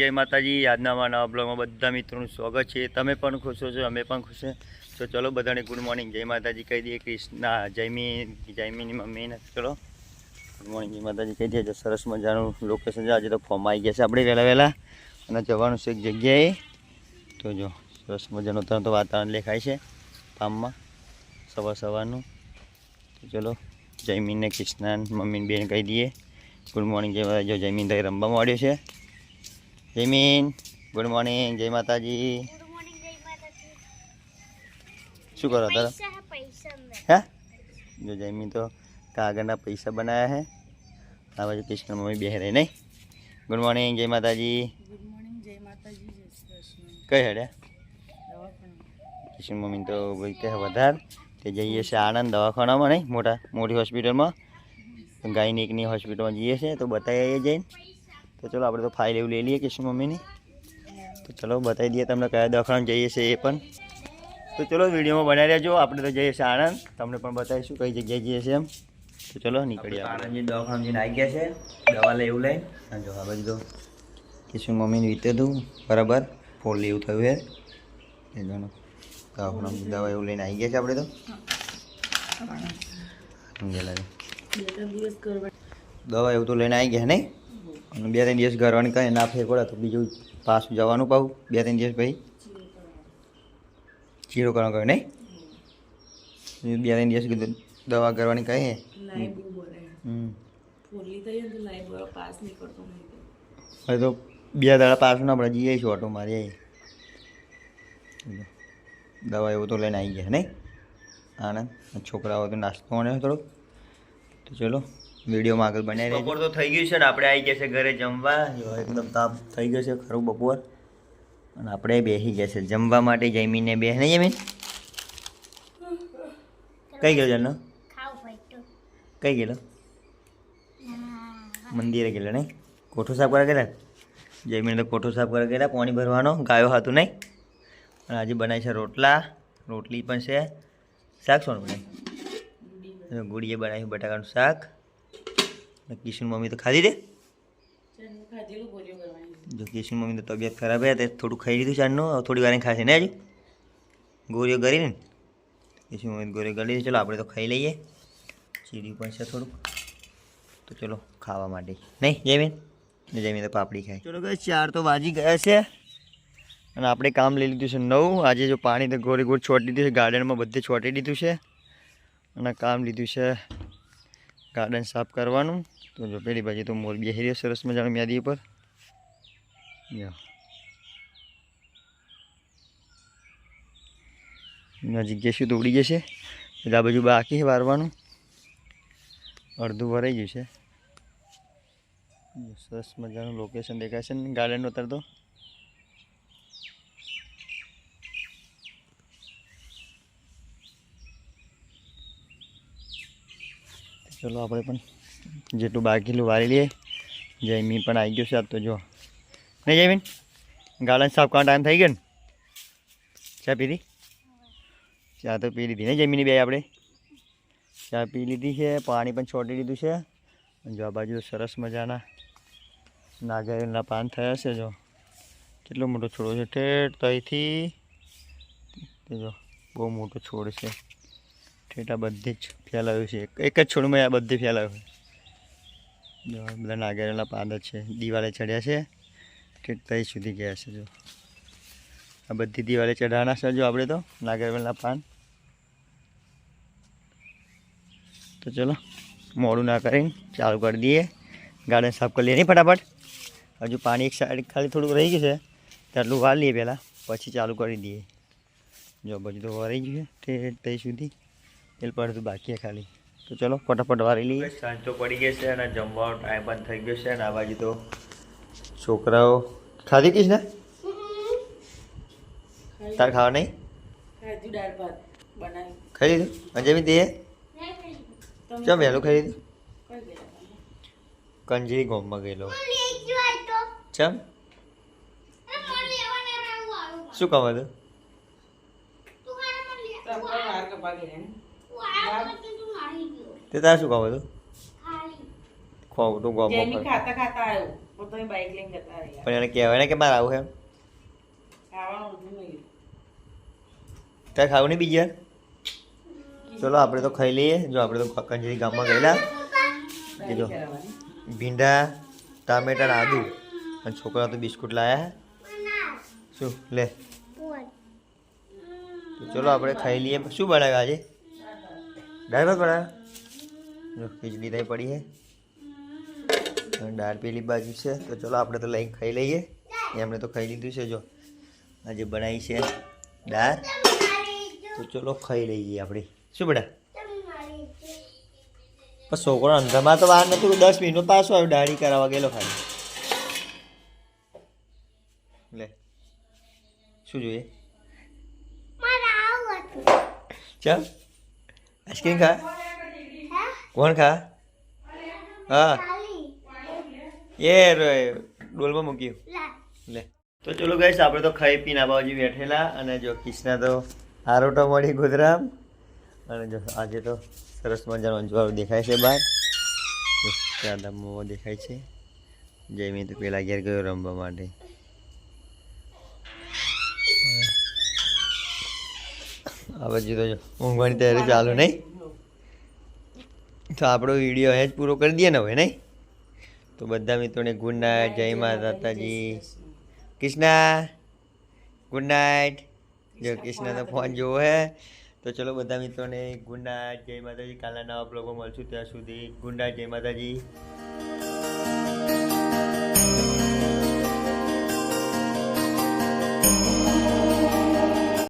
જય માતાજી। આજના અમારા નવા બ્લોગમાં બધા મિત્રોનું સ્વાગત છે। તમે પણ ખુશ છો, અમે પણ ખુશ છે। તો ચલો બધાને ગુડ મોર્નિંગ, જય માતાજી કહી દઈએ। કૃષ્ણા જયમીની મમ્મીને ચલો ગુડ મોર્નિંગ જય માતાજી કહી દઈએ। સરસ મજાનું લોકેશન છે। આજે તો ફોર્મ આવી ગયા છે આપણે વહેલા અને જવાનું છે એક જગ્યાએ। તો જો સરસ મજાનું તરત વાતાવરણ દેખાય છે ફાર્મમાં સવારનું। તો ચલો જયમીને કૃષ્ણા મમ્મીને બેન કહી દઈએ ગુડ મોર્નિંગ જય માતાજી। જો જયમીન ભાઈ રમવા માંડ્યો છે। જયમીન ગુડ મોર્નિંગ જય માતાજી। શું કરો તારા? હે જો જયમીન તો કાગળના પૈસા બનાવ્યા है। આ બાજુ કૃષ્ણ મમ્મી બેહ રહી નહીં। ગુડ મોર્નિંગ જય માતાજી। ગુડ મોર્નિંગ જય માતાજી જય શ્રી કૃષ્ણ। કઈ હેડે કૃષ્ણ મમ્મી તો ભાઈ કહે વધાર તે જઈએ છે આણંદ દવાખાનામાં, નહીં મોટી હોસ્પિટલમાં, ગાયનિકની હોસ્પિટલમાં જઈએ છીએ તો બતાવી આવીએ જઈને। તો ચલો આપણે તો ફાઇલ એવું લઈ લઈએ કૃષ્ણ મમ્મીની। તો ચલો બતાવી દઈએ તમને કયા દવાખાનામાં જઈએ છીએ એ પણ। તો ચલો વિડીયોમાં બનાવી રહેજો। આપણે તો જઈએ છીએ આણંદ, તમને પણ બતાવીશું કઈ જગ્યાએ જઈએ છીએ એમ। તો ચલો નીકળીએ। આણંદજી દવાખાના જઈને આવી ગયા છે દવા લઈ એવું લઈને। અને જો આ બાજુ તો કૃષ્ણ મમ્મીને રીતે હતું બરાબર ફોડ એવું થયું છે એ જાણો દવાખાના દવા એવું લઈને આવી ગયા છે આપણે તો। દવા એવું તો લઈને આવી ગયા નહીં, અને 2-3 દિવસ કરવાની કંઈ ના ફેર પડે તો બીજું પાછું જવાનું પાવું 2-3 દિવસ પછી ચીરો કરવાનો કહે નહીં, 2-3 દિવસ કીધું દવા કરવાની કહે। હવે તો 2 દાડા પાછું ના આપણે જઈએ છીએ ઓટો મારી દવા એવું તો લઈને આવી ગયા નહીં આનંદ। છોકરાઓ તો નાસ્તો મળે થોડોક। તો ચલો વિડીયોમાં આગળ બનાવી રહી। બપોર તો થઈ ગયું છે ને આપણે આવી ગયા છે ઘરે જમવા। એકદમ તાપ થઈ ગયો છે ખરું બપોર, અને આપણે બેસી ગયા છે જમવા માટે। જમીને બેસ નહીં જમીન કઈ ગયો જાનો કઈ ગયેલો મંદિરે ગયેલો નહીં, કોઠું સાફ કરવા ગયેલા। જમીને તો કોઠું સાફ કરવા ગયેલા પાણી ભરવાનો, ગાયો હતું નહીં। અને આજે બનાવી છે રોટલી પણ છે। શાક શું બનાવી? ગુડીએ બનાવ્યું બટાકાનું શાક। કિશન મમ્મી તો ખાધી દે જો કિશન મમ્મી તો તબિયત ખરાબ હે તે થોડું ખાઈ લીધું ચારનું, થોડી વાર ખાશે ને હજુ ગોળીઓ કરીને કિશન મમ્મી ગોળીઓ ગળી લીધી। ચલો આપણે તો ખાઈ લઈએ, ચીરી પણ છે થોડુંક। તો ચલો ખાવા માટે નહીં જમીન તો પાપડી ખાય। ચલો કે 4 તો વાગી ગયા છે અને આપણે કામ લઈ લીધું છે 9। આજે જો પાણી તો ગોળ છોડી દીધું છે ગાર્ડનમાં, બધે છોટી દીધું છે અને કામ લીધું છે ગાર્ડન સાફ કરવાનું। તો જો પેલી બાજુ તો મોર બેસી રહ્યો સરસ મજાનું યાદી ઉપર। નજીક જઈશું તો ઉડી જશે, એટલે આ બાજુ બાકી છે વારવાનું, અડધું ભરાઈ ગયું છે। સરસ મજાનું લોકેશન દેખાય છે ને ગાર્ડનનું અત્યારે તો। ચલો આપણે પણ જેટલું બાકીલું વારી લઈએ। જયમીન પણ આવી ગયો છે આજ તો જો નહીં જયમીન ગાર્ડન સાફ કરવાનો ટાઈમ થઈ ગયો ને। ચા પીધી? ચા તો પી લીધી નહીં જયમીની બે આપણે ચા પી લીધી છે, પાણી પણ છોડી દીધું છે। જો આ બાજુ સરસ મજાના નાગરિયેળના પાન થયા છે। જો કેટલો મોટો છોડ છે, ઠેઠ ત્યાંથી જો બહુ મોટો છોડ છે, ઠેઠ આ બધી જ ફેલાયું છે, એક જ છોડમાં આ બધે ફેલાયું છે। જો બધા નાગરિયેળના પાન જ છે, દિવાલે ચડ્યા છે ઠેઠ ત્યાં સુધી ગયા છે। જો આ બધી દિવાલે ચઢાવવાના છે જો આપણે તો નાગરિયેળના પાન। તો ચલો મોડું ના કરીને ચાલુ કરી દઈએ, ગાર્ડન સાફ કરી લઈએ નહીં ફટાફટ। હજુ પાણી એક સાઈડ ખાલી થોડુંક રહી ગયું છે તેટલું વાર લઈએ પહેલાં, પછી ચાલુ કરી દઈએ। જો બધું તો વરાઈ ગયું છે ઠેઠ ત્યાં સુધી, તેલ પડતું બાકી ખાલી। તો ચલો ફટાફટ વારી લઈએ। સાંજ તો પડી ગઈ છે અને જમવાનો ટાઈમ પણ થઈ ગયો છે। અને આ બાજુ તો છોકરાઓ ખાધી કીશ ને તાર ખાવા નહીં ખાઈ લીધું? અંજમી તે ચમ વહેલું ખાઈ લીધું? કંજરી ગોમમાં ગયેલો ચમ શું કામ હતું? તે તારે શું કામ હતું? ખોટું ગોમમાં ખાતા ખાતા આવ્યો પોતાની બાઇક લઈને જતા રહ્યા પણ એને કહેવાય ને કે મારે આવું એમ ખાવાનું બધું નહીં તારે ખાવું નહીં બીજી વાર ચલો આપણે તો ખાઈ લઈએ જો આપણે તો કંજરી ગામમાં ગયેલા કીધું કરાવવાની ભીંડા ટામેટા ને આદુ અને છોકરા તો બિસ્કુટ લાયા શું લે તો ચલો આપણે ખાઈ લઈએ શું બનાવ્યું આજે દાળ ભાત બનાવ્યા જો ખીચડી થઈ પડી છે અને દાળ પેલી બાજુ છે તો ચલો આપણે તો લઈને ખાઈ લઈએ એમણે તો ખાઈ લીધું છે જો આજે બનાવી છે દાળ તો ચલો ખાઈ લઈએ આપણે શું બેટા પણ છોકરો અંધામાં તો વાર નતું 10 મિનિટમાં પાછો આવ્યો દાઢી કરાવવા ગયેલો ખાલી લે શું જોઈએ ચાલ આઈસ્ક્રીમ ખા કોણ ખા હા એ ડોલમાં મૂક્યું લે તો ચલો ગાઈસ આપણે તો ખાઈ પીને આ બાજુ બેઠેલા અને જો કિસના તો આરોટો મળી ગોધરામ અને જો આજે તો સરસ મજાનો અંજવાળો દેખાય છે બહાર ત્યાં મોવો દેખાય છે જયમી તો પેલા ઘેર ગયો રમવા માટે આ બાજુ તો જો ઊંઘવાની તૈયારી ચાલુ નહીં તો આપણો વિડીયો અહીં જ પૂરો કરી દઈએ ને હવે નહીં તો બધા મિત્રોને ગુડ નાઇટ જય માતાજી કૃષ્ણા ગુડ નાઇટ જો કૃષ્ણ તો ફોન જોવો હે તો ચલો બધા મિત્રોને ગુડ નાઇટ જય માતાજી કાલના નવા બ્લોગમાં મળશું ત્યાં સુધી ગુડ નાઇટ જય માતાજી